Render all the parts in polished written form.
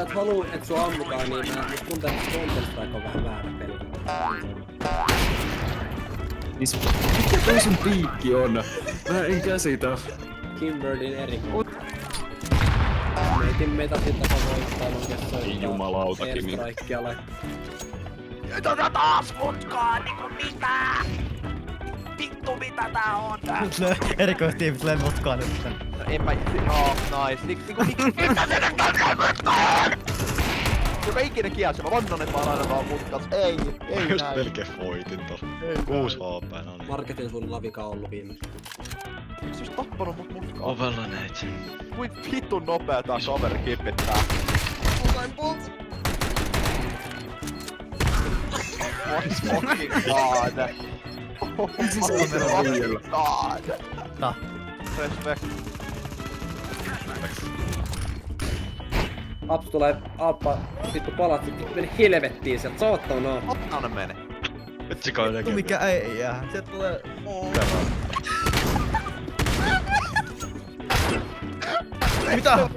et haluu, et sua ammutaan, niin mä nyt tuntuu, että Counter-Strike on vähän väärä peli. Mikä toi sun piikki on? Mä en käsitä. Kimberlin erikoinen. Meitin meitä sitten voittaa, mun kes soittaa Ei jumalauta, Kimi. Airstrikealle. Nyt on taas mutkaa, niinku mitä? Vittu mitä tää on tää? Erikoistiimit löi mutkaa nyt. No en mä... No, nice. Niinku mitä sinne mutkaan? Joka ikinen kielsi, mä vannon, et mä oon aina vaan mutkas. Ei Just näin. melkein voitin tossa. 6 HP, no niin. Marketin sun lavika ollu viimeksi. Se ois tappanut mut mutkaa. Ovella neitä. Kuit vitun nopea tää kaveri kipittää. My fucking god. Oh my fucking god. Tää. Respect. Aps tulee, Appa, vittu palat, vittu meni helvettiin sieltä, saattanut noo. Anna mene. Vitsi kai Vittu näkee. mikä ei jää. Sieltä tulee... Mitä?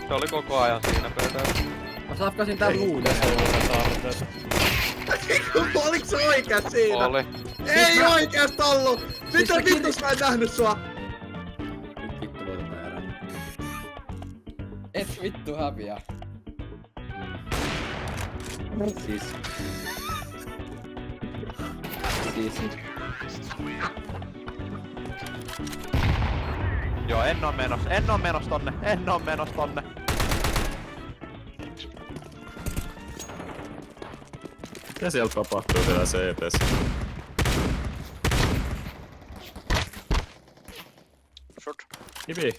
Se oli koko ajan siinä periaatteessa. Mä safkasin tää luuden. Oliks se oikeas siinä? Oli. Ei oikeast ollu! Mitä vittus mä en nähnyt sua? Nyt vittu voitetaan erää. Et vittu häviä. Siis... Joo, en oo menos tonne. Mitä siellä tapahtuu siellä CT:ssä? Kivi.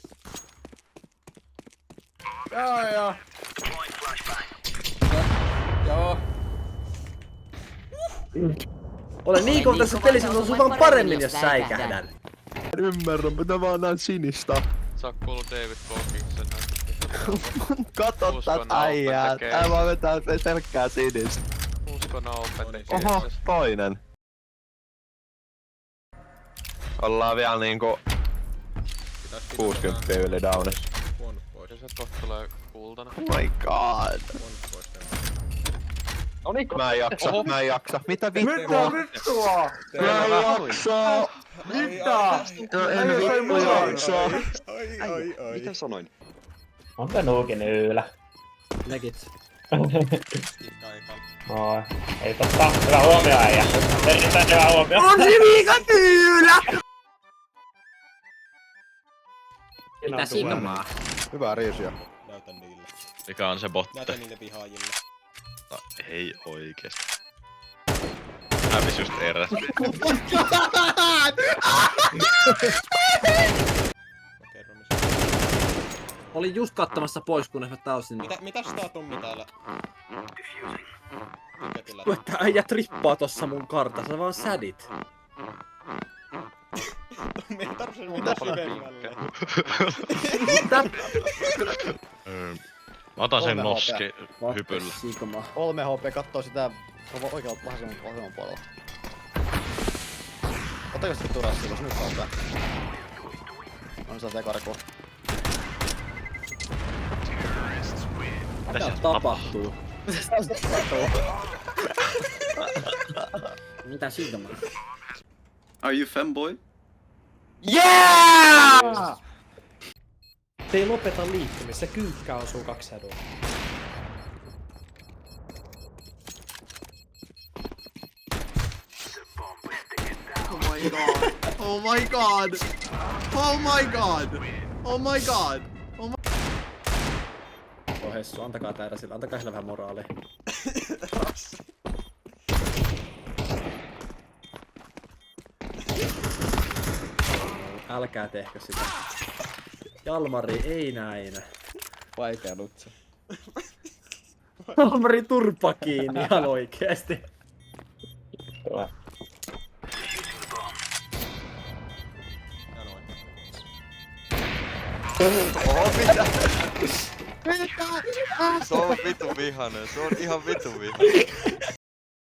Joo. Joo. Olen niin kuin tässä pelissä, että on vaan paremmin jos säikähdän. Ymmärrän, mitä mä näen sinistä. Sä oot kuullut David Hawkingsen. Kato Uskon tät äijää, open tää vaan vetää pelkkää sinistä. Uskon open Oho, toinen. Ollaan vielä niinku 60 yli downissa. Ja se kohta tulee kultana. Oh my god. Mä en jaksa. Mitä vittua? Mä en jaksa. Mitä? En vittu jaksa. Mitä sanoin? Onko nuukin yylä? Legit. Oi, ei totta. Hyvä huomio äijä. Erittäin hyvä huomio. On se viikan tyylä! Mitä sigmaa? Hyvää riisiä. Näytän niille. Mikä on se botte? Näytän niille vihaajille. No, ei oikeesti. Hävis just eräs. Kerro missä. Olin just kattomassa pois, kunnes mä tausin. Mitäs tää tummi täällä? Piketillä. Kun että äijä trippaa tossa mun kartassa, vaan sädit. Me ei tarvitse muuta syvemmälle. Mitä? Mä otan sen 3 noski hypyllä. Sigma. 3 HP kattoo sitä oikealta vasemman puolelta. Ottako sitä turassa, jos nyt on tää? On se tää karku. Mitä tapahtuu? Mitä sigma? Are you femboy? Yeah! Se ei lopeta liikkumista, se kyykkä osuu 2 hedoa. Oh my god. Oh my god. Oh my god. Oh my god. Oh Hessu, antakaa tää sillä, antakaa sillä vähän moraalia. Älkää tehkö sitä. Jalmari, ei näin. Vaikea nutsa. Jalmari turpa kiinni ihan oikeesti. Hyvä. Oho, mitä? Se on vitun vihanen, se on ihan vitun vihanen.